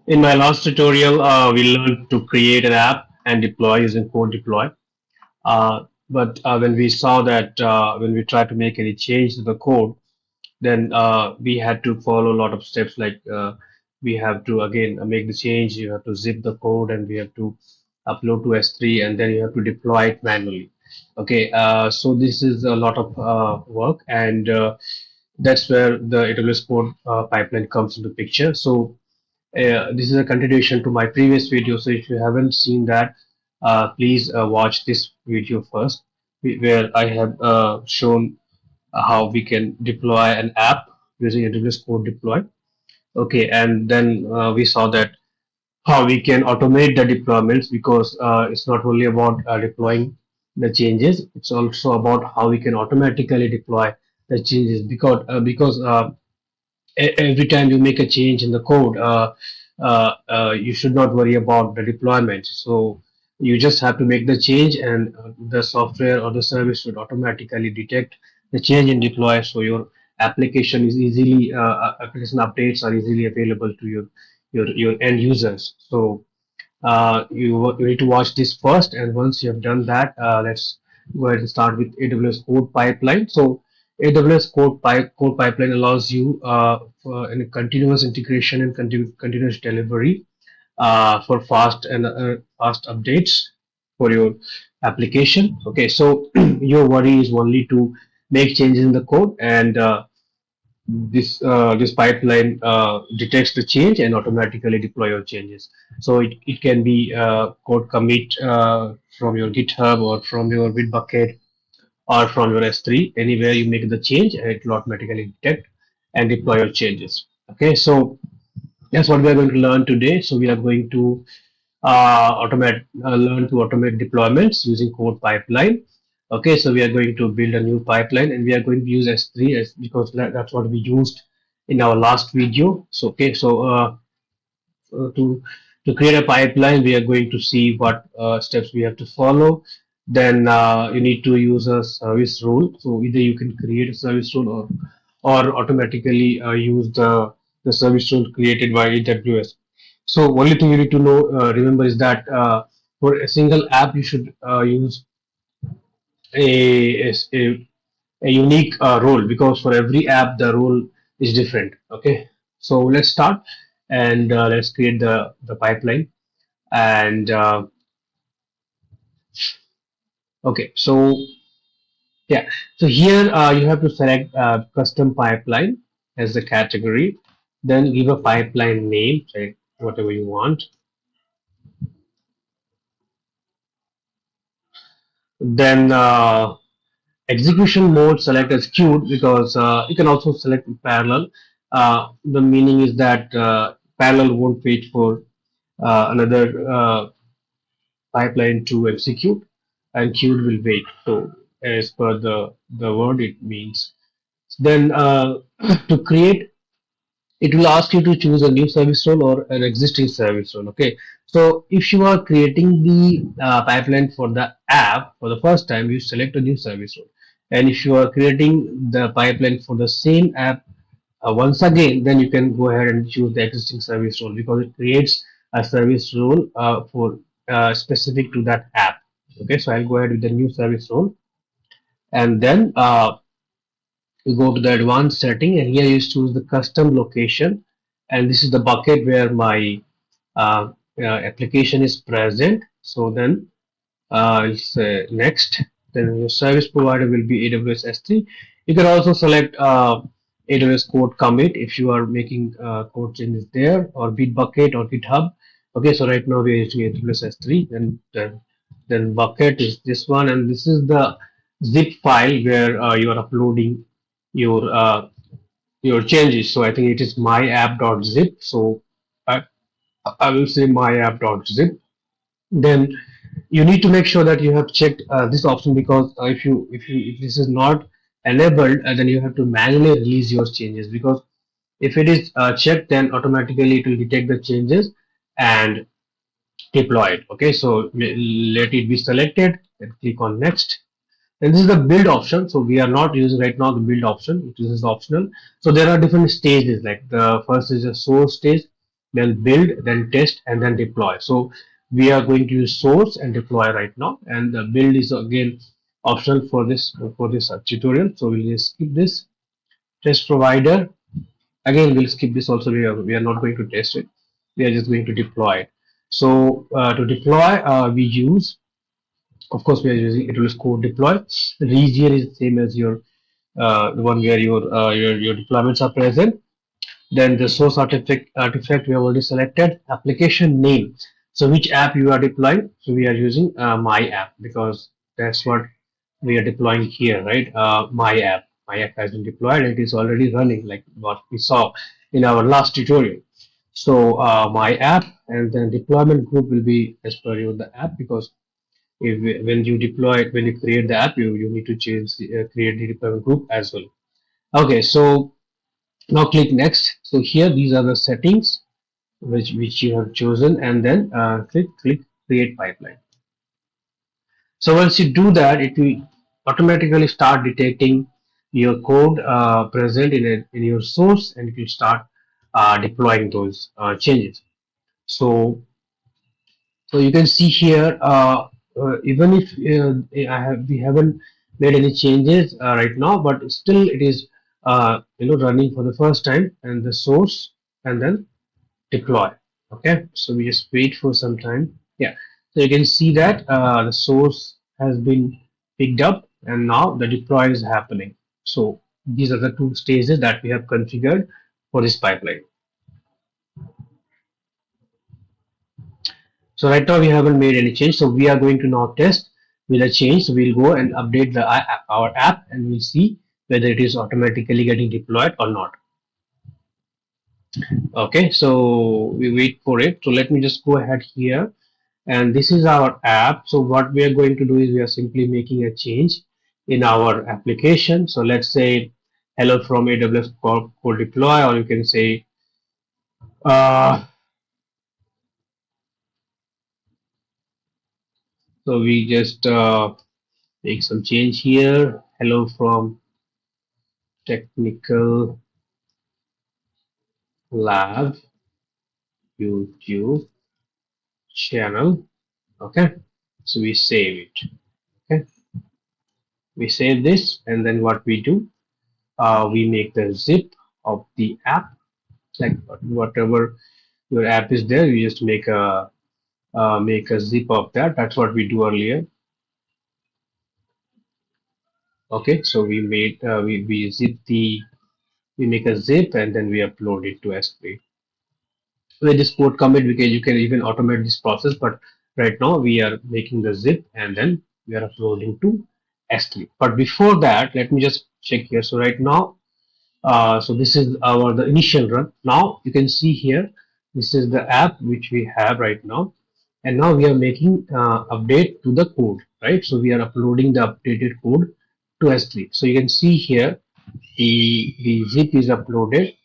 In my last tutorial, we learned to create an app and deploy using code deploy. But when we saw that when we tried to make any change to the code, then we had to follow a lot of steps like we have to again make the change, you have to zip the code, and we have to upload to S3, and then you have to deploy it manually. Okay, so this is a lot of work, and that's where the AWS code pipeline comes into picture. So this is a continuation to my previous video. So if you haven't seen that, please watch this video first, where I have shown how we can deploy an app using AWS Code Deploy. Okay, and then we saw that how we can automate the deployments, because it's not only about deploying the changes, it's also about how we can automatically deploy the changes, because every time you make a change in the code, you should not worry about the deployment. So you just have to make the change, and the software or the service should automatically detect the change and deploy. So your application is easily application updates are easily available to your end users. So you need to watch this first, and once you have done that, let's go ahead and start with AWS Code Pipeline. So AWS Code Pipeline allows you for a continuous integration and continuous delivery for fast updates for your application. Okay, so your worry is only to make changes in the code, and this pipeline detects the change and automatically deploy your changes. So it can be code commit from your GitHub or from your Bitbucket or from your S3. Anywhere you make the change, it will automatically detect and deploy your changes. Okay, so that's what we are going to learn today. So we are going to learn to automate deployments using code pipeline. Okay, so we are going to build a new pipeline, and we are going to use S3 because that's what we used in our last video. So okay, so to create a pipeline, we are going to see what steps we have to follow. Then you need to use a service rule. So either you can create a service rule, or automatically use the service rule created by AWS. So only thing you need to know, remember, is that for a single app, you should use a, a, a unique role, because for every app, the role is different. Okay, so let's start, and let's create the pipeline. And okay, so yeah, so here you have to select custom pipeline as the category, then give a pipeline name, say whatever you want. Then execution mode, select as queued, because you can also select parallel. The meaning is that parallel won't wait for another pipeline to execute, and queued will wait. So as per the word, it means. Then to create, it will ask you to choose a new service role or an existing service role. Okay, so if you are creating the pipeline for the app for the first time, you select a new service role, and if you are creating the pipeline for the same app once again, then you can go ahead and choose the existing service role, because it creates a service role for specific to that app. Okay, so I'll go ahead with the new service role, and then you go to the advanced setting, and here you choose the custom location, and this is the bucket where my application is present. So then I'll say next. Then your service provider will be AWS S3. You can also select AWS code commit if you are making code changes there, or Bitbucket or GitHub. Okay, so right now we are using AWS S3. Then bucket is this one, and this is the zip file where you are uploading your changes. So I think it is myapp.zip. So I, I will say myapp.zip. Then you need to make sure that you have checked this option, because if this is not enabled, then you have to manually release your changes, because if it is checked, then automatically it will detect the changes and deploy it. Okay, so let it be selected and click on next. And this is the build option. So we are not using right now the build option. It is optional. So there are different stages. Like the first is a source stage, then build, then test, and then deploy. So we are going to use source and deploy right now, and the build is again optional for this tutorial. So we'll just skip this. Test provider, again we'll skip this also. We are not going to test it, we are just going to deploy it. So to deploy, we use, of course, we are using AWS CodeDeploy. Region is the same as your the one where your deployments are present. Then the source artifact we have already selected. Application name. So which app you are deploying? So we are using my app because that's what we are deploying here, right? My app. My app has been deployed. It is already running, like what we saw in our last tutorial. So my app, and then deployment group will be as per your the app, because when you deploy it, when you create the app, you need to change create the deployment group as well. Okay, so now click next. So here these are the settings which you have chosen, and then click create pipeline. So once you do that, it will automatically start detecting your code present in your source, and it will start deploying those changes. So you can see here, even if we haven't made any changes right now, but still it is running for the first time, and the source, and then deploy. Okay, so we just wait for some time. Yeah, so you can see that the source has been picked up, and now the deploy is happening. So these are the two stages that we have configured for this pipeline. So right now we haven't made any change. So we are going to now test with a change. So we'll go and update our app, and we'll see whether it is automatically getting deployed or not. Okay, so we wait for it. So let me just go ahead here, and this is our app. So what we are going to do is we are simply making a change in our application. So let's say hello from AWS code deploy, or you can say uh, so we just make some change here. Hello from technical lab YouTube channel. Okay, so we save it. Okay, we save this, and then what we do, we make the zip of the app, like whatever your app is there, you just make a zip of that. That's what we do earlier. Okay, so we zip the, we make a zip, and then we upload it to S3. With this code commit, you can even automate this process, but right now we are making the zip, and then we are uploading to S3. But before that, let me just check here. So right now, so this is our the initial run. Now you can see here, this is the app which we have right now, and now we are making update to the code, right? So we are uploading the updated code to S3. So you can see here the zip is uploaded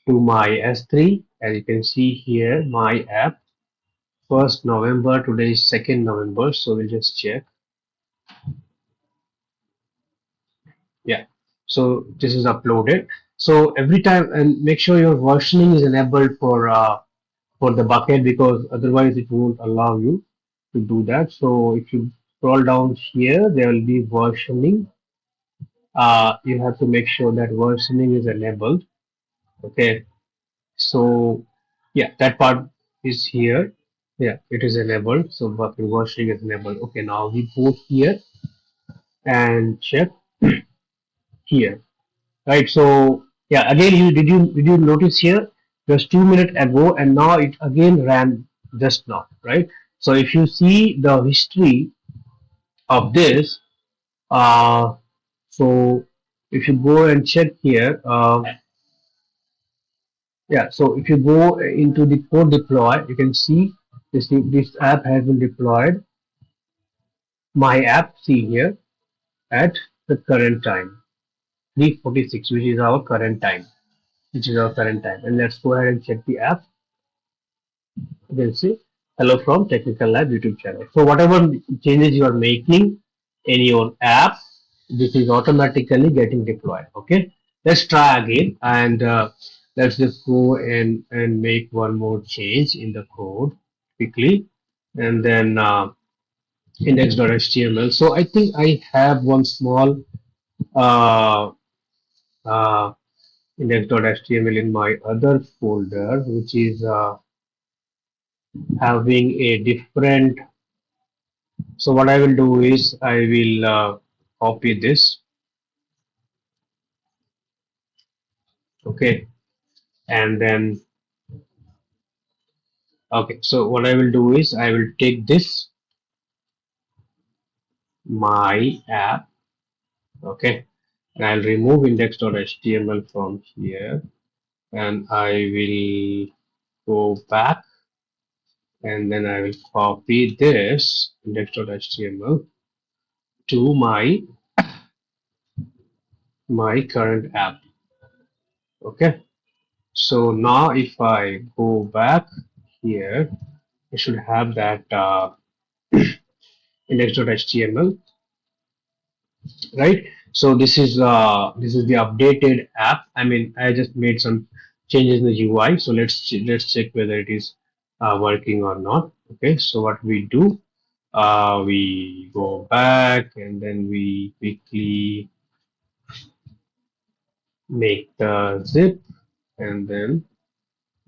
to my S3, as you can see here, my app, 1st November, today is 2nd November, so we'll just check. Yeah, so this is uploaded. So every time, and make sure your versioning is enabled for the bucket, because otherwise it won't allow you to do that. So if you scroll down here, there will be versioning. You have to make sure that versioning is enabled. Okay, so yeah, that part is here. Yeah, it is enabled. So bucket versioning is enabled. Okay, now we go here and check here. Right, so yeah, again, you notice here, just 2 minutes ago, and now it again ran just now, right? So if you see the history of this, uh so if you go and check here, yeah, so if you go into the code deploy, you can see this app has been deployed, my app, see here, at the current time, 3:46, which is our current time, and let's go ahead and check the app. You can see hello from technical lab YouTube channel. So whatever changes you are making in your app, this is automatically getting deployed. Okay, let's try again, and Let's just go and make one more change in the code quickly, and then index.html. So I think I have one small uh, uh, index.html in my other folder, which is having a different. So what I will do is I will copy this. Okay, and then okay. So what I will do is I will take this my app. Okay, and I'll remove index.html from here, and I will go back, and then I will copy this index.html to my current app. Okay, so now if I go back here, I should have that index.html, right? So this is the updated app. I mean, I just made some changes in the UI. So let's check whether it is working or not. Okay, so what we do, we go back and then we quickly make the zip, and then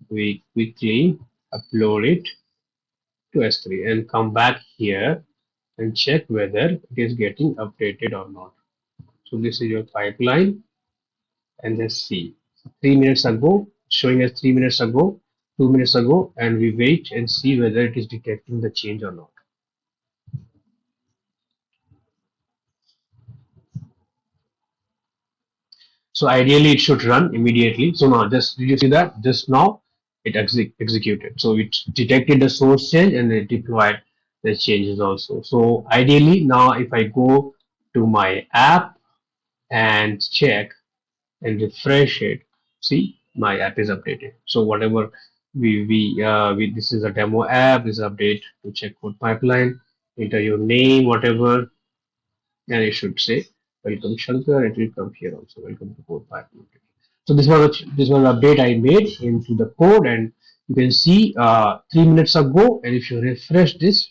we quickly upload it to S3 and come back here and check whether it is getting updated or not. So this is your pipeline, and just see. 3 minutes ago, showing us 3 minutes ago, 2 minutes ago, and we wait and see whether it is detecting the change or not. So ideally it should run immediately. So now just did you see that just now it executed. So it detected the source change and it deployed the changes also. So ideally now if I go to my app and check and refresh it, see my app is updated. So whatever we this is a demo app, this update to check code pipeline, enter your name, whatever, and it should say welcome Shankar. It will come here also, welcome to code pipeline. So this was an update I made into the code, and you can see 3 minutes ago, and if you refresh this,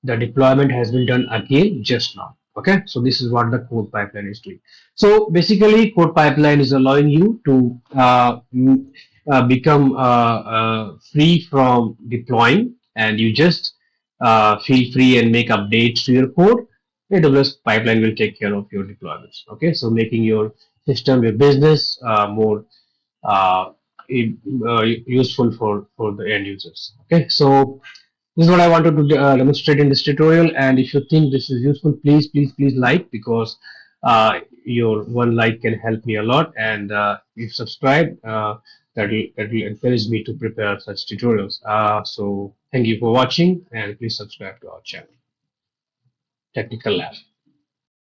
the deployment has been done again just now. Okay, so this is what the code pipeline is doing. So basically code pipeline is allowing you to become free from deploying, and you just feel free and make updates to your code. AWS pipeline will take care of your deployments. Okay, so making your system, your business more uh, useful for the end users. Okay, so this is what I wanted to demonstrate in this tutorial, and if you think this is useful, please like, because your one like can help me a lot, and if subscribe, that will encourage me to prepare such tutorials. So thank you for watching, and please subscribe to our channel, Technical Lab.